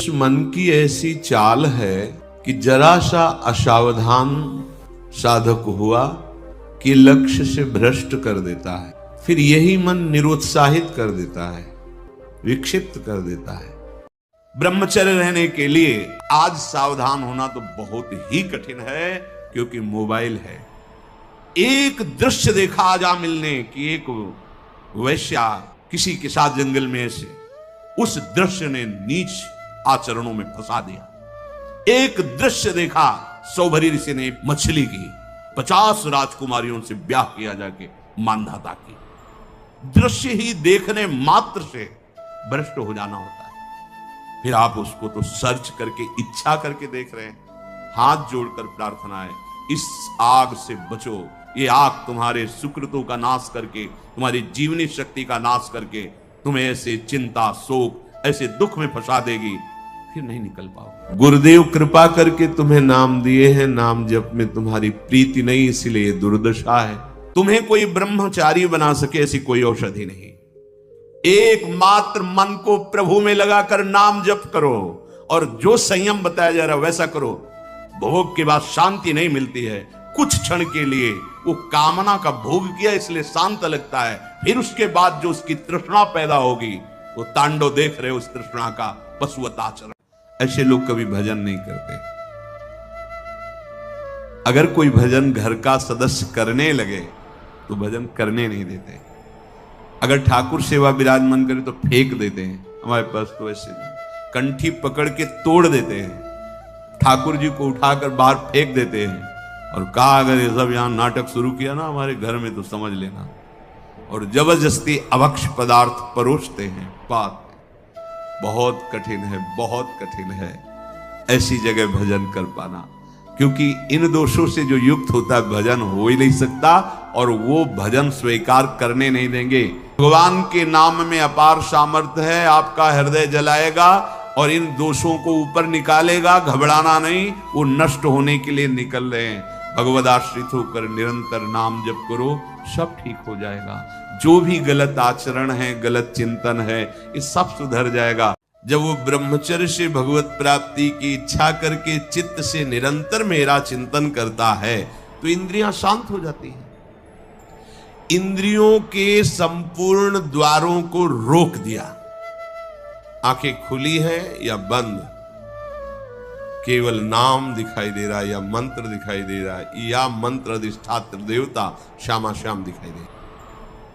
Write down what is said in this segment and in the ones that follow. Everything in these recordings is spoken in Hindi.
उस मन की ऐसी चाल है कि जरा सा असावधान साधक हुआ कि लक्ष्य से भ्रष्ट कर देता है। फिर यही मन निरुत्साहित कर देता है, विक्षिप्त कर देता है। ब्रह्मचर्य रहने के लिए आज सावधान होना तो बहुत ही कठिन है, क्योंकि मोबाइल है। एक दृश्य देखा आज मिलने की, एक वैश्या किसी के साथ जंगल में से, उस दृश्य ने नीच आचरणों में फंसा दिया। एक दृश्य देखा, सौभरी ऋषि ने मछली की 50 राजकुमारियों से ब्याह किया जाके मानधाता की। दृश्य ही देखने मात्र से भ्रष्ट हो जाना होता है। फिर आप उसको तो सर्च करके, इच्छा करके देख रहे हैं। हाथ जोड़कर प्रार्थना है, इस आग से बचो। ये आग तुम्हारे सुकृतों का नाश करके, तुम्हारी जीवनी शक्ति का नाश करके तुम्हें ऐसे चिंता, शोक, ऐसे दुख में फंसा देगी, फिर नहीं निकल पाओ। गुरुदेव कृपा करके तुम्हें नाम दिए हैं, नाम जप में तुम्हारी प्रीति नहीं, इसलिए दुर्दशा है। तुम्हें कोई ब्रह्मचारी बना सके ऐसी कोई औषधि नहीं। एकमात्र मन को प्रभु में लगाकर नाम जप करो, और जो संयम बताया जा रहा है वैसा करो। भोग के बाद शांति नहीं मिलती है। कुछ क्षण के लिए वो कामना का भोग किया इसलिए शांत लगता है, फिर उसके बाद जो उसकी तृष्णा पैदा होगी, वो तांडव देख रहे हो उस तृष्णा का, पशुवत आचरण। ऐसे लोग कभी भजन नहीं करते। अगर कोई भजन घर का सदस्य करने लगे तो भजन करने नहीं देते। अगर ठाकुर सेवा विराजमान करे तो फेंक देते हैं। हमारे पास तो ऐसे कंठी पकड़ के तोड़ देते हैं, ठाकुर जी को उठाकर बाहर फेंक देते हैं, और कहा अगर ये सब यहां नाटक शुरू किया ना हमारे घर में तो समझ लेना। और जबरदस्ती अभक्ष पदार्थ परोसते हैं। बात बहुत कठिन है, बहुत कठिन है ऐसी जगह भजन कर पाना, क्योंकि इन दोषों से जो युक्त होता है भजन हो ही नहीं सकता, और वो भजन स्वीकार करने नहीं देंगे। भगवान के नाम में अपार सामर्थ्य है, आपका हृदय जलाएगा और इन दोषों को ऊपर निकालेगा। घबराना नहीं, वो नष्ट होने के लिए निकल रहे हैं। भगवदाश्रित होकर निरंतर नाम जप करो, सब ठीक हो जाएगा। जो भी गलत आचरण है, गलत चिंतन है, ये सब सुधर जाएगा। जब वो ब्रह्मचर्य से भगवत प्राप्ति की इच्छा करके चित्त से निरंतर मेरा चिंतन करता है तो इंद्रियां शांत हो जाती हैं। इंद्रियों के संपूर्ण द्वारों को रोक दिया। आंखें खुली है या बंद, केवल नाम दिखाई दे रहा है या मंत्र दिखाई दे रहा है, या मंत्र अधिष्ठात्र देवता श्यामा श्याम दिखाई दे रहा।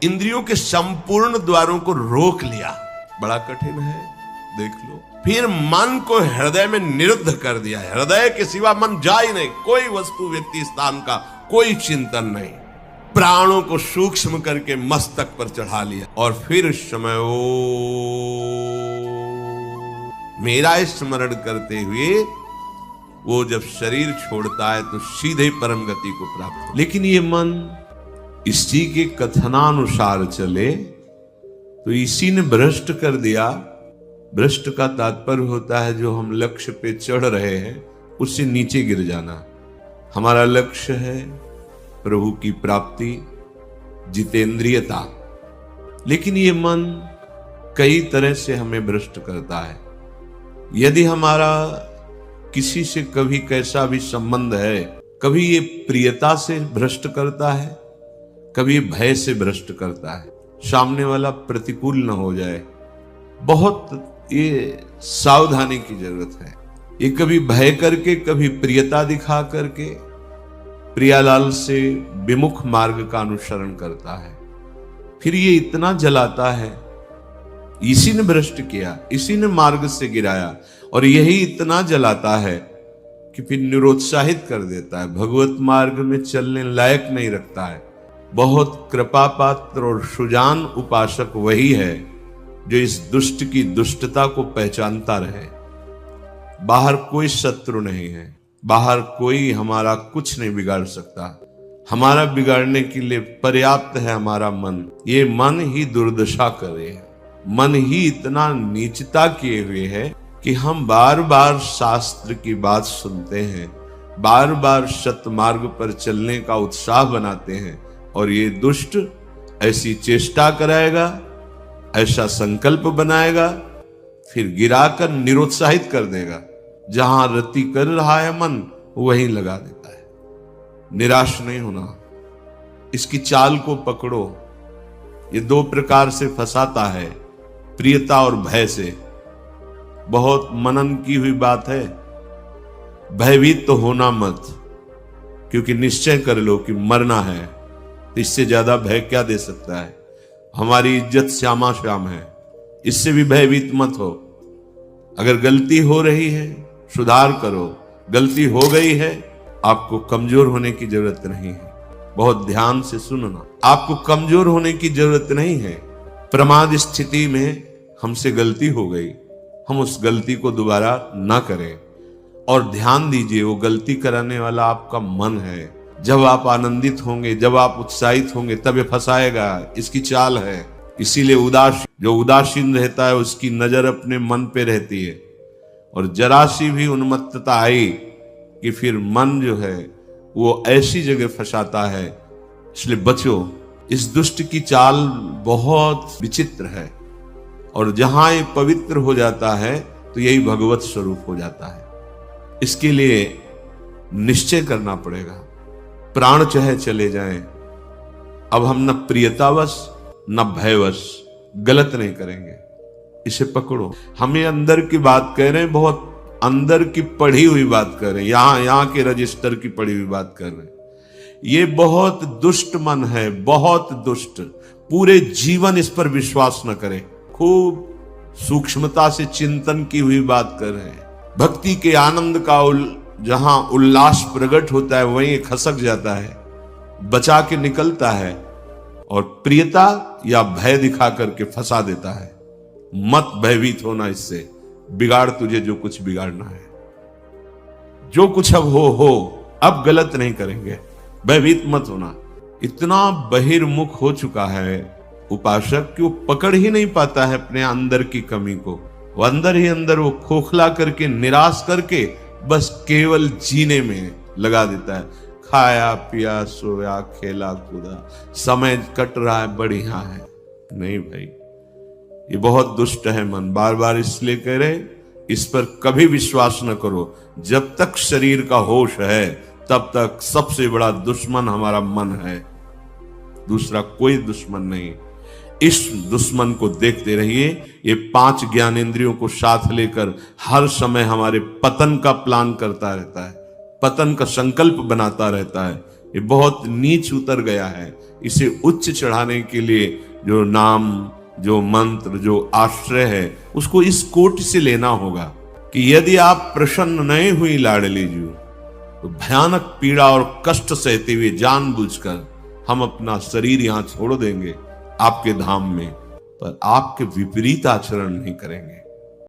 इंद्रियों के संपूर्ण द्वारों को रोक लिया। बड़ा कठिन है, देख लो। फिर मन को हृदय में निरुद्ध कर दिया। हृदय के सिवा मन जा ही नहीं, कोई वस्तु, व्यक्ति, स्थान का कोई चिंतन नहीं। प्राणों को सूक्ष्म करके मस्तक पर चढ़ा लिया, और फिर इस समय मेरा स्मरण करते हुए वो जब शरीर छोड़ता है तो सीधे परम गति को प्राप्त। लेकिन ये मन इसी के कथनानुसार चले तो इसी ने भ्रष्ट कर दिया। भ्रष्ट का तात्पर्य होता है जो हम लक्ष्य पे चढ़ रहे हैं उससे नीचे गिर जाना। हमारा लक्ष्य है प्रभु की प्राप्ति, जितेंद्रियता, लेकिन ये मन कई तरह से हमें भ्रष्ट करता है। यदि हमारा किसी से कभी कैसा भी संबंध है, कभी ये प्रियता से भ्रष्ट करता है, कभी भय से भ्रष्ट करता है, सामने वाला प्रतिकूल न हो जाए। बहुत ये सावधानी की जरूरत है। ये कभी भय करके, कभी प्रियता दिखा करके प्रियालाल से विमुख मार्ग का अनुसरण करता है। फिर ये इतना जलाता है, इसी ने भ्रष्ट किया, इसी ने मार्ग से गिराया, और यही इतना जलाता है कि फिर निरुत्साहित कर देता है, भगवत मार्ग में चलने लायक नहीं रखता है। बहुत कृपा पात्र और सुजान उपासक वही है जो इस दुष्ट की दुष्टता को पहचानता रहे। बाहर कोई शत्रु नहीं है, बाहर कोई हमारा कुछ नहीं बिगाड़ सकता। हमारा बिगाड़ने के लिए पर्याप्त है हमारा मन। ये मन ही दुर्दशा करे, मन ही इतना नीचता किए हुए है कि हम बार बार शास्त्र की बात सुनते हैं, बार बार सतमार्ग पर चलने का उत्साह बनाते हैं, और ये दुष्ट ऐसी चेष्टा कराएगा, ऐसा संकल्प बनाएगा फिर गिराकर निरुत्साहित कर देगा। जहां रति कर रहा है मन वहीं लगा देता है। निराश नहीं होना, इसकी चाल को पकड़ो। ये दो प्रकार से फंसाता है, प्रियता और भय से। बहुत मनन की हुई बात है। भयभीत तो होना मत, क्योंकि निश्चय कर लो कि मरना है, तो इससे ज्यादा भय क्या दे सकता है। हमारी इज्जत श्यामा श्याम है, इससे भी भयभीत मत हो। अगर गलती हो रही है सुधार करो, गलती हो गई है आपको कमजोर होने की जरूरत नहीं है। बहुत ध्यान से सुनना, आपको कमजोर होने की जरूरत नहीं है। प्रमाद स्थिति में हमसे गलती हो गई, हम उस गलती को दोबारा ना करें। और ध्यान दीजिए, वो गलती कराने वाला आपका मन है। जब आप आनंदित होंगे, जब आप उत्साहित होंगे, तब ये फंसाएगा। इसकी चाल है। इसीलिए जो उदासीन रहता है उसकी नजर अपने मन पे रहती है, और जरा सी भी उन्मत्तता आई कि फिर मन जो है वो ऐसी जगह फंसाता है। इसलिए बचो। इस दुष्ट की चाल बहुत विचित्र है, और जहां ये पवित्र हो जाता है तो यही भगवत स्वरूप हो जाता है। इसके लिए निश्चय करना पड़ेगा, प्राण चाहे चले जाएं, अब हम न प्रियतावश न भयवश गलत नहीं करेंगे। इसे पकड़ो। हम ये अंदर की बात कह रहे हैं, बहुत अंदर की पढ़ी हुई बात कर रहे हैं, यहां के रजिस्टर की पढ़ी हुई बात कर रहे हैं। ये बहुत दुष्ट मन है, बहुत दुष्ट। पूरे जीवन इस पर विश्वास न करें। खूब सूक्ष्मता से चिंतन की हुई बात कर रहे हैं। भक्ति के आनंद का जहां उल्लास प्रकट होता है वहीं खसक जाता है, बचा के निकलता है, और प्रियता या भय दिखा करके फंसा देता है। मत भयभीत होना, इससे बिगाड़ तुझे जो कुछ बिगाड़ना है। जो कुछ अब हो, अब गलत नहीं करेंगे। भयभीत मत होना। इतना बहिर्मुख हो चुका है उपासक कि वो पकड़ ही नहीं पाता है अपने अंदर की कमी को। वो अंदर ही अंदर वो खोखला करके, निराश करके बस केवल जीने में लगा देता है। खाया पिया सोया खेला कूदा, समय कट रहा है, बढ़िया है। नहीं भाई, ये बहुत दुष्ट है मन। बार बार इसलिए कह रहे, इस पर कभी विश्वास न करो। जब तक शरीर का होश है तब तक सबसे बड़ा दुश्मन हमारा मन है, दूसरा कोई दुश्मन नहीं। इस दुश्मन को देखते रहिए। ये 5 ज्ञानेंद्रियों को साथ लेकर हर समय हमारे पतन का प्लान करता रहता है, पतन का संकल्प बनाता रहता है। ये बहुत नीच उतर गया है। इसे उच्च चढ़ाने के लिए जो नाम, जो मंत्र, जो आश्रय है, उसको इस कोटि से लेना होगा कि यदि आप प्रसन्न नहीं हुई लाडली जी, तो भयानक पीड़ा और कष्ट सहते हुए जानबूझकर हम अपना शरीर यहां छोड़ देंगे आपके धाम में, पर आपके विपरीत आचरण नहीं करेंगे।